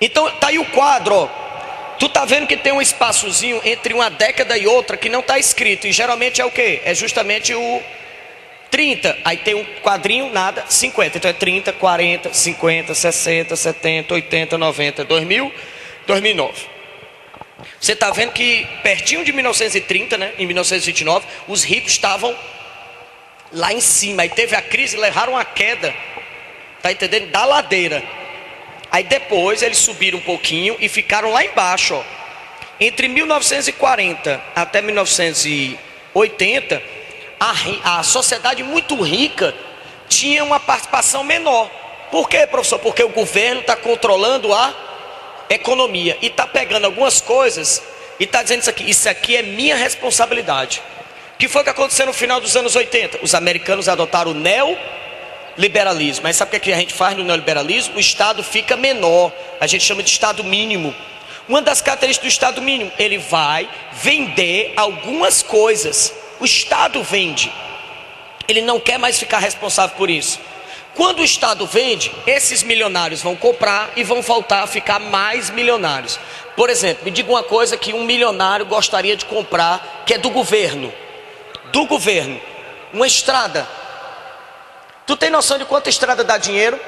Então tá aí o quadro, ó. Tu tá vendo que tem um espaçozinho entre uma década e outra que não tá escrito. E geralmente é o quê? É justamente o 30. Aí tem um quadrinho, nada, 50. Então é 30, 40, 50, 60, 70, 80, 90, 2000, 2009. Você tá vendo que pertinho de 1930, né? Em 1929, os ricos estavam lá em cima. Aí teve a crise e levaram a queda, tá entendendo? Da ladeira. Aí depois eles subiram um pouquinho e ficaram lá embaixo, ó. Entre 1940 até 1980, a sociedade muito rica tinha uma participação menor. Por quê, professor? Porque o governo está controlando a economia e está pegando algumas coisas e está dizendo isso aqui é minha responsabilidade. O que foi que aconteceu no final dos anos 80? Os americanos adotaram o neoliberalismo. Mas sabe o que a gente faz no neoliberalismo? O Estado fica menor, a gente chama de Estado mínimo. Uma das características do Estado mínimo, ele vai vender algumas coisas. O Estado vende, ele não quer mais ficar responsável por isso. Quando o Estado vende, esses milionários vão comprar e vão voltar a ficar mais milionários. Por exemplo, me diga uma coisa que um milionário gostaria de comprar, que é do governo. Do governo, uma estrada. Tu tem noção de quanta estrada dá dinheiro?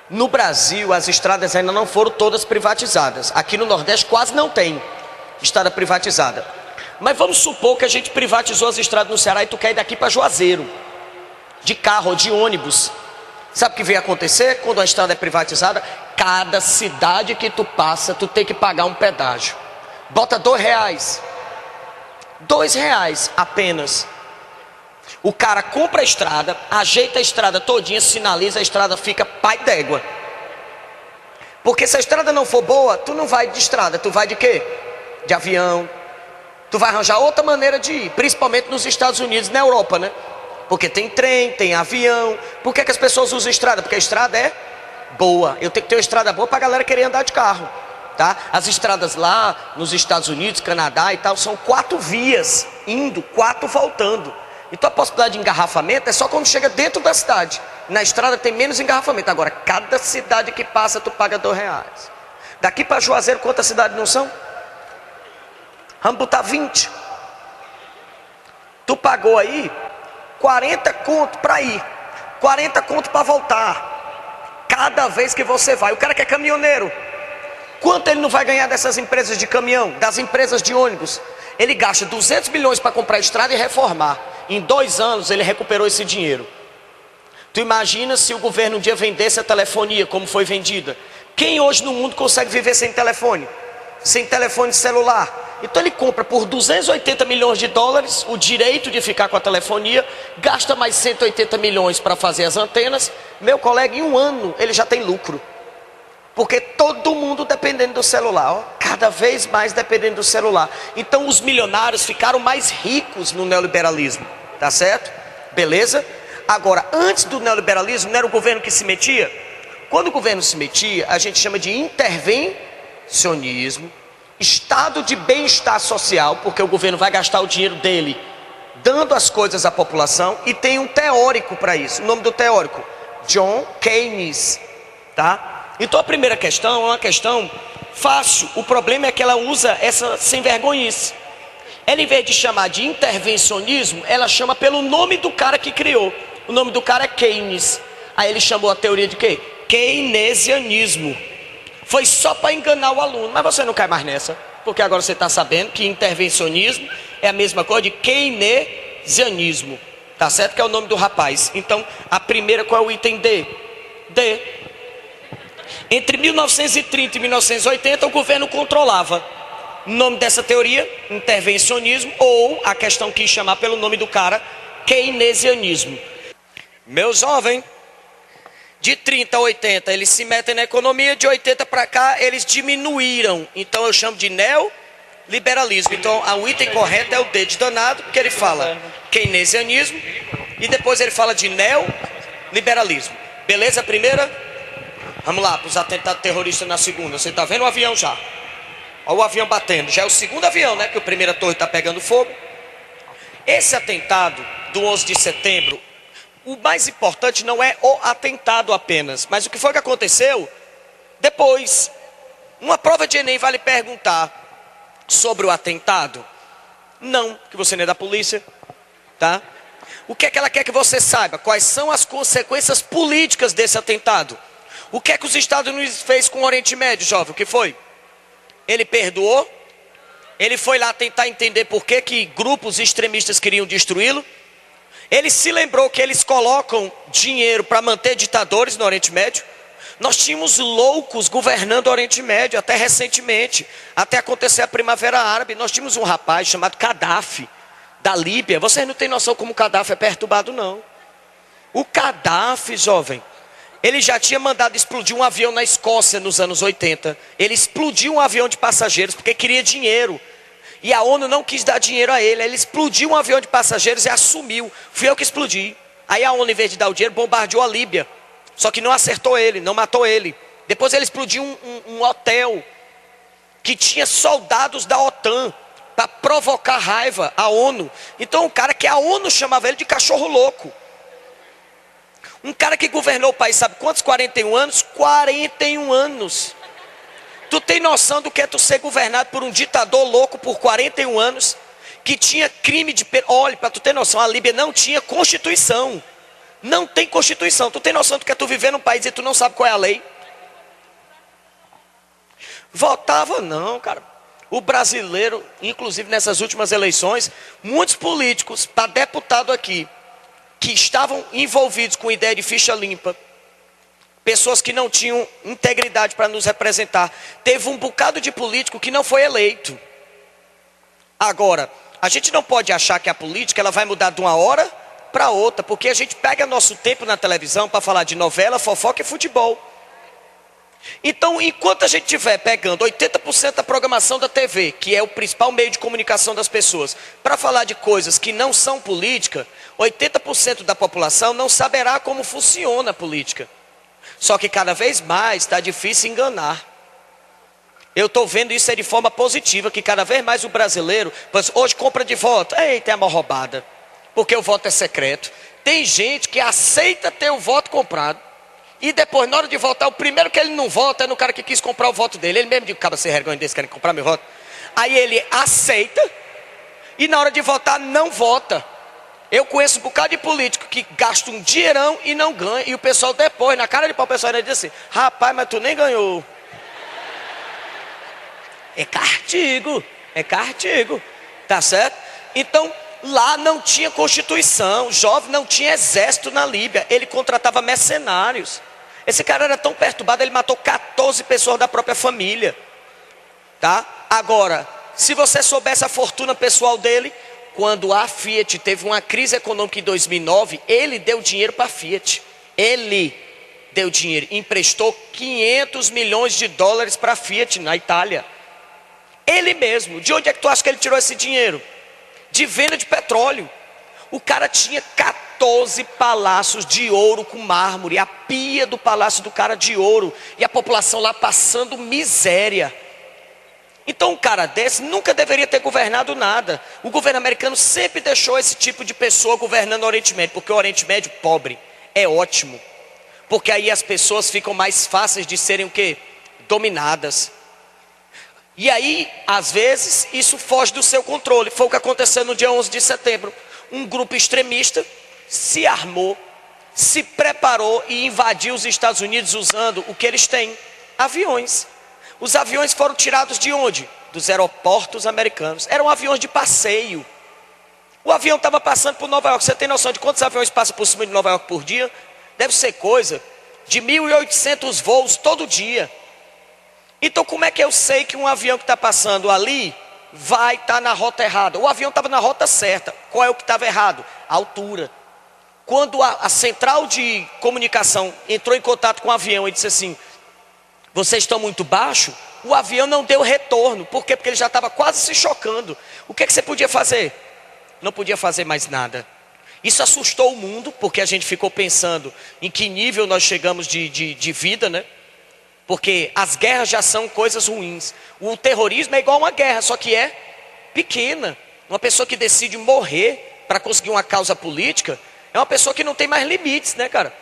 No Brasil, as estradas ainda não foram todas privatizadas. Aqui no Nordeste quase não tem estrada privatizada. Mas vamos supor que a gente privatizou as estradas no Ceará e tu quer ir daqui para Juazeiro, de carro ou de ônibus. Sabe o que vem acontecer quando a estrada é privatizada? Cada cidade que tu passa, tu tem que pagar um pedágio. Bota R$2. R$2 apenas. O cara compra a estrada, ajeita a estrada todinha, sinaliza, a estrada fica pai d'égua. Porque se a estrada não for boa, tu não vai de estrada, tu vai de quê? De avião. Tu vai arranjar outra maneira de ir, principalmente nos Estados Unidos e na Europa, né? Porque tem trem, tem avião. Por que as pessoas usam estrada? Porque a estrada é boa. Eu tenho que ter uma estrada boa para a galera querer andar de carro, tá? As estradas lá nos Estados Unidos, Canadá e tal, são 4 vias, indo, 4 voltando. Então a possibilidade de engarrafamento é só quando chega dentro da cidade. Na estrada tem menos engarrafamento. Agora, cada cidade que passa, tu paga R$2. Daqui para Juazeiro, quantas cidades não são? Vamos botar 20. Tu pagou aí 40 conto para ir, 40 conto para voltar. Cada vez que você vai. O cara que é caminhoneiro, quanto ele não vai ganhar dessas empresas de caminhão, das empresas de ônibus? Ele gasta 200 milhões para comprar estrada e reformar. Em 2 anos ele recuperou esse dinheiro. Tu imagina se o governo um dia vendesse a telefonia como foi vendida. Quem hoje no mundo consegue viver sem telefone? Sem telefone celular? Então ele compra por 280 milhões de dólares o direito de ficar com a telefonia, gasta mais 180 milhões para fazer as antenas. Meu colega, em 1 ano ele já tem lucro. Porque todo mundo dependendo do celular, ó, cada vez mais dependendo do celular. Então os milionários ficaram mais ricos no neoliberalismo, tá certo? Beleza? Agora, antes do neoliberalismo, não era o governo que se metia? Quando o governo se metia, a gente chama de intervencionismo, estado de bem-estar social, porque o governo vai gastar o dinheiro dele dando as coisas à população, e tem um teórico para isso. O nome do teórico, John Keynes, tá? Então a primeira questão é uma questão fácil. O problema é que ela usa essa sem vergonhice. Ela, em vez de chamar de intervencionismo, ela chama pelo nome do cara que criou. O nome do cara é Keynes. Aí ele chamou a teoria de quê? Keynesianismo. Foi só para enganar o aluno. Mas você não cai mais nessa, porque agora você está sabendo que intervencionismo é a mesma coisa de keynesianismo. Tá certo? Que é o nome do rapaz. Então, a primeira, qual é o item D? D. Entre 1930 e 1980, o governo controlava. O nome dessa teoria, intervencionismo, ou a questão que chamar pelo nome do cara, keynesianismo. Meu jovem, de 30 a 80 eles se metem na economia, de 80 para cá eles diminuíram. Então eu chamo de neoliberalismo. Então o item correto é o D de danado, porque ele fala keynesianismo e depois ele fala de neoliberalismo. Beleza, primeira? Vamos lá, para os atentados terroristas na segunda. Você está vendo o avião já? Olha o avião batendo. Já é o segundo avião, né? Que a primeira torre está pegando fogo. Esse atentado do 11 de setembro, o mais importante não é o atentado apenas, mas o que foi que aconteceu depois. Uma prova de Enem vai lhe perguntar sobre o atentado? Não, que você não é da polícia, tá? O que é que ela quer que você saiba? Quais são as consequências políticas desse atentado? O que é que os Estados Unidos fez com o Oriente Médio, jovem? O que foi? Ele perdoou? Ele foi lá tentar entender por que grupos extremistas queriam destruí-lo? Ele se lembrou que eles colocam dinheiro para manter ditadores no Oriente Médio? Nós tínhamos loucos governando o Oriente Médio até recentemente, até acontecer a Primavera Árabe. Nós tínhamos um rapaz chamado Gaddafi, da Líbia. Vocês não têm noção como o Gaddafi é perturbado, não. O Gaddafi, jovem, ele já tinha mandado explodir um avião na Escócia nos anos 80. Ele explodiu um avião de passageiros porque queria dinheiro. E a ONU não quis dar dinheiro a ele. Ele explodiu um avião de passageiros e assumiu. Fui eu que explodi. Aí a ONU, em vez de dar o dinheiro, bombardeou a Líbia. Só que não acertou ele, não matou ele. Depois ele explodiu um hotel que tinha soldados da OTAN para provocar raiva à ONU. Então um cara que a ONU chamava ele de cachorro louco. Um cara que governou o país, sabe quantos? 41 anos? 41 anos. Tu tem noção do que é tu ser governado por um ditador louco por 41 anos? Que tinha crime de... Olha, para tu ter noção, a Líbia não tinha constituição. Não tem constituição. Tu tem noção do que é tu viver num país e tu não sabe qual é a lei? Votava não, cara. O brasileiro, inclusive nessas últimas eleições, muitos políticos, para deputado aqui, que estavam envolvidos com ideia de ficha limpa, pessoas que não tinham integridade para nos representar. Teve um bocado de político que não foi eleito. Agora, a gente não pode achar que a política ela vai mudar de uma hora para outra, porque a gente pega nosso tempo na televisão para falar de novela, fofoca e futebol. Então, enquanto a gente estiver pegando 80% da programação da TV, que é o principal meio de comunicação das pessoas, para falar de coisas que não são política, 80% da população não saberá como funciona a política. Só que cada vez mais está difícil enganar. Eu estou vendo isso aí de forma positiva, que cada vez mais o brasileiro, hoje compra de voto, eita, é uma roubada, porque o voto é secreto. Tem gente que aceita ter o voto comprado, e depois, na hora de votar, o primeiro que ele não vota é no cara que quis comprar o voto dele. Ele mesmo diz, acaba sem vergonha desse, querem comprar meu voto. Aí ele aceita, e na hora de votar, não vota. Eu conheço um bocado de político que gasta um dinheirão e não ganha. E o pessoal depois, na cara de pau, o pessoal ainda diz assim, rapaz, mas tu nem ganhou. É castigo, tá certo? Então, lá não tinha constituição, jovem não tinha exército na Líbia. Ele contratava mercenários. Esse cara era tão perturbado, ele matou 14 pessoas da própria família. Tá? Agora, se você soubesse a fortuna pessoal dele, quando a Fiat teve uma crise econômica em 2009, ele deu dinheiro para a Fiat. Ele deu dinheiro, emprestou 500 milhões de dólares para a Fiat na Itália. Ele mesmo. De onde é que tu acha que ele tirou esse dinheiro? De venda de petróleo. O cara tinha 14 palácios de ouro com mármore, a pia do palácio do cara de ouro, e a população lá passando miséria. Então um cara desse nunca deveria ter governado nada. O governo americano sempre deixou esse tipo de pessoa governando o Oriente Médio, porque o Oriente Médio pobre é ótimo, porque aí as pessoas ficam mais fáceis de serem o quê? Dominadas. E aí, às vezes, isso foge do seu controle. Foi o que aconteceu no dia 11 de setembro. Um grupo extremista se armou, se preparou e invadiu os Estados Unidos usando o que eles têm? Aviões. Os aviões foram tirados de onde? Dos aeroportos americanos. Eram aviões de passeio. O avião estava passando por Nova York. Você tem noção de quantos aviões passam por cima de Nova York por dia? Deve ser coisa de 1.800 voos todo dia. Então como é que eu sei que um avião que está passando ali vai estar na rota errada? O avião estava na rota certa. Qual é o que estava errado? A altura. Quando a central de comunicação entrou em contato com o avião e disse assim, vocês estão muito baixo, o avião não deu retorno. Por quê? Porque ele já estava quase se chocando. O que é que você podia fazer? Não podia fazer mais nada. Isso assustou o mundo, porque a gente ficou pensando em que nível nós chegamos de vida, né? Porque as guerras já são coisas ruins. O terrorismo é igual a uma guerra, só que é pequena. Uma pessoa que decide morrer para conseguir uma causa política é uma pessoa que não tem mais limites, né, cara?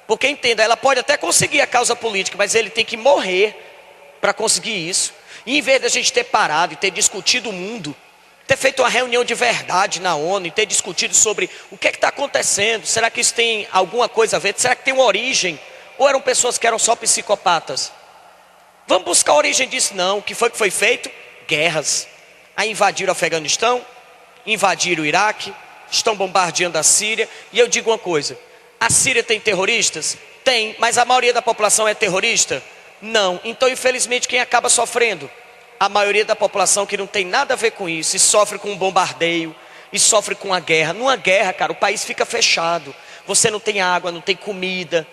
Porque entenda, ela pode até conseguir a causa política, mas ele tem que morrer para conseguir isso. E em vez da gente ter parado e ter discutido o mundo, ter feito uma reunião de verdade na ONU e ter discutido sobre o que está acontecendo, será que isso tem alguma coisa a ver? Será que tem uma origem? Ou eram pessoas que eram só psicopatas? Vamos buscar a origem disso? Não. O que foi feito? Guerras. Aí invadiram o Afeganistão, invadiram o Iraque, estão bombardeando a Síria. E eu digo uma coisa, a Síria tem terroristas? Tem, mas a maioria da população é terrorista? Não. Então infelizmente quem acaba sofrendo? A maioria da população que não tem nada a ver com isso, e sofre com um bombardeio, e sofre com a guerra. Numa guerra, cara, o país fica fechado. Você não tem água, não tem comida,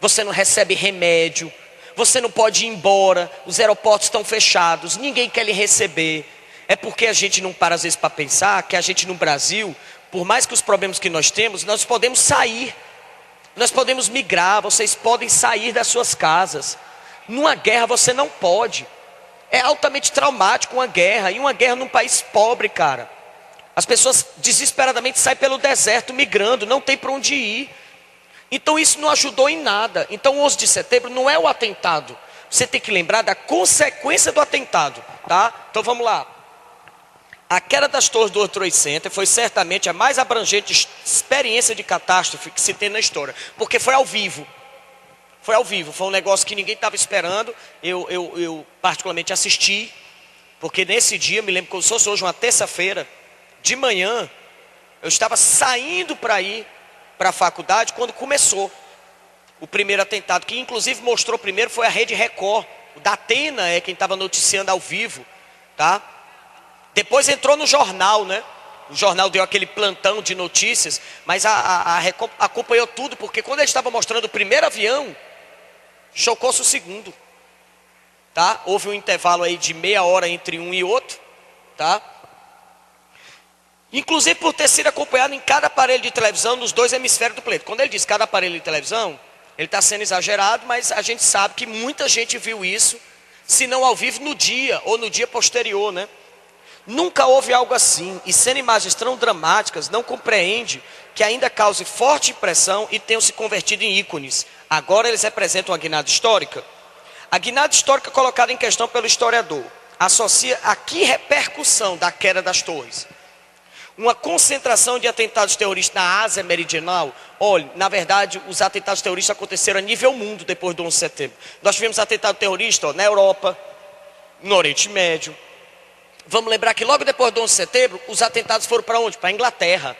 você não recebe remédio, você não pode ir embora, os aeroportos estão fechados, ninguém quer lhe receber. É porque a gente não para às vezes para pensar que a gente no Brasil, por mais que os problemas que nós temos, nós podemos sair, nós podemos migrar, vocês podem sair das suas casas. Numa guerra você não pode. É altamente traumático uma guerra, e uma guerra num país pobre, cara. As pessoas desesperadamente saem pelo deserto migrando, não tem para onde ir. Então isso não ajudou em nada. Então o 11 de setembro não é o atentado. Você tem que lembrar da consequência do atentado, tá? Então vamos lá. A queda das torres do World Trade Center foi certamente a mais abrangente experiência de catástrofe que se tem na história. Porque foi ao vivo. Foi ao vivo, foi um negócio que ninguém estava esperando. Eu particularmente assisti, porque nesse dia, me lembro que se fosse hoje uma terça-feira, de manhã, eu estava saindo para ir para a faculdade quando começou o primeiro atentado, que inclusive mostrou primeiro foi a Rede Record. O Datena é quem estava noticiando ao vivo, tá? Depois entrou no jornal, né? O jornal deu aquele plantão de notícias, mas a Record acompanhou tudo, porque quando ele estava mostrando o primeiro avião, chocou-se o segundo, tá? Houve um intervalo aí de meia hora entre um e outro, tá? Inclusive por ter sido acompanhado em cada aparelho de televisão nos dois hemisférios do planeta. Quando ele diz cada aparelho de televisão, ele está sendo exagerado, mas a gente sabe que muita gente viu isso, se não ao vivo no dia ou no dia posterior, né? Nunca houve algo assim, e sendo imagens tão dramáticas, não compreende que ainda cause forte impressão e tenham se convertido em ícones. Agora eles representam a guinada histórica. A guinada histórica colocada em questão pelo historiador associa a que repercussão da queda das torres? Uma concentração de atentados terroristas na Ásia Meridional. Olha, na verdade, os atentados terroristas aconteceram a nível mundo depois do 11 de setembro. Nós tivemos atentado terrorista na Europa, no Oriente Médio. Vamos lembrar que logo depois do 11 de setembro, os atentados foram para onde? Para a Inglaterra,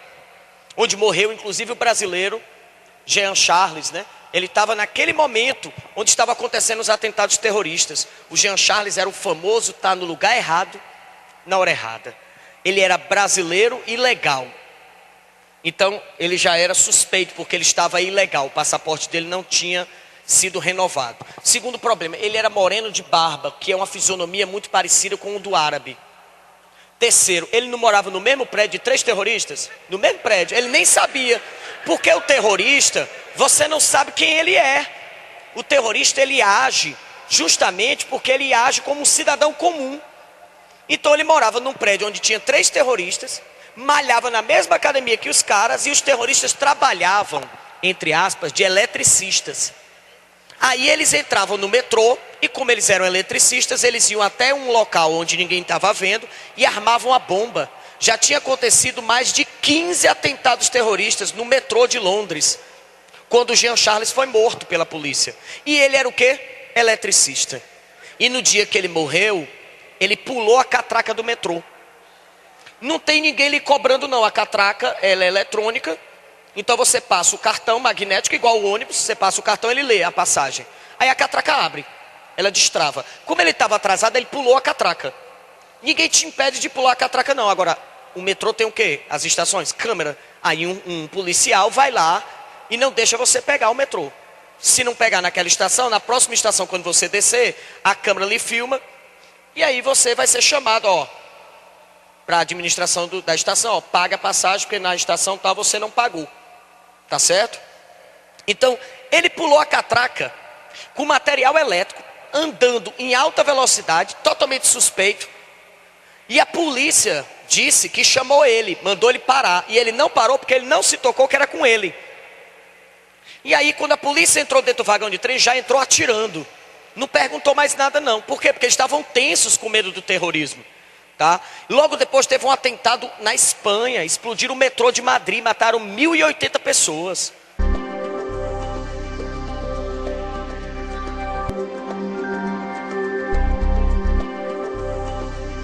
onde morreu inclusive o brasileiro Jean Charles, né? Ele estava naquele momento onde estavam acontecendo os atentados terroristas. O Jean Charles era o famoso estar no lugar errado, na hora errada. Ele era brasileiro ilegal. Então ele já era suspeito porque ele estava ilegal. O passaporte dele não tinha sido renovado. Segundo problema, ele era moreno de barba, que é uma fisionomia muito parecida com o do árabe. Terceiro, ele não morava no mesmo prédio de 3 terroristas? No mesmo prédio, ele nem sabia. Porque o terrorista, você não sabe quem ele é. O terrorista, ele age justamente porque ele age como um cidadão comum. Então ele morava num prédio onde tinha 3 terroristas, malhava na mesma academia que os caras, e os terroristas trabalhavam, entre aspas, de eletricistas. Aí eles entravam no metrô, e como eles eram eletricistas, eles iam até um local onde ninguém estava vendo e armavam a bomba. Já tinha acontecido mais de 15 atentados terroristas no metrô de Londres, quando o Jean Charles foi morto pela polícia. E ele era o quê? Eletricista. E no dia que ele morreu, ele pulou a catraca do metrô. Não tem ninguém lhe cobrando não, a catraca ela é eletrônica. Então você passa o cartão magnético, igual o ônibus, você passa o cartão, ele lê a passagem. Aí a catraca abre, ela destrava. Como ele estava atrasado, ele pulou a catraca. Ninguém te impede de pular a catraca não. Agora, o metrô tem o quê? As estações, câmera. Aí um policial vai lá e não deixa você pegar o metrô. Se não pegar naquela estação, na próxima estação, quando você descer, a câmera lhe filma. E aí você vai ser chamado, ó, para a administração da estação, ó, paga a passagem, porque na estação tal você não pagou. Tá certo? Então, ele pulou a catraca com material elétrico, andando em alta velocidade, totalmente suspeito. E a polícia disse que chamou ele, mandou ele parar. E ele não parou porque ele não se tocou que era com ele. E aí, quando a polícia entrou dentro do vagão de trem, já entrou atirando. Não perguntou mais nada não. Por quê? Porque eles estavam tensos com medo do terrorismo. Tá? Logo depois teve um atentado na Espanha. Explodiram o metrô de Madrid, mataram 1.080 pessoas.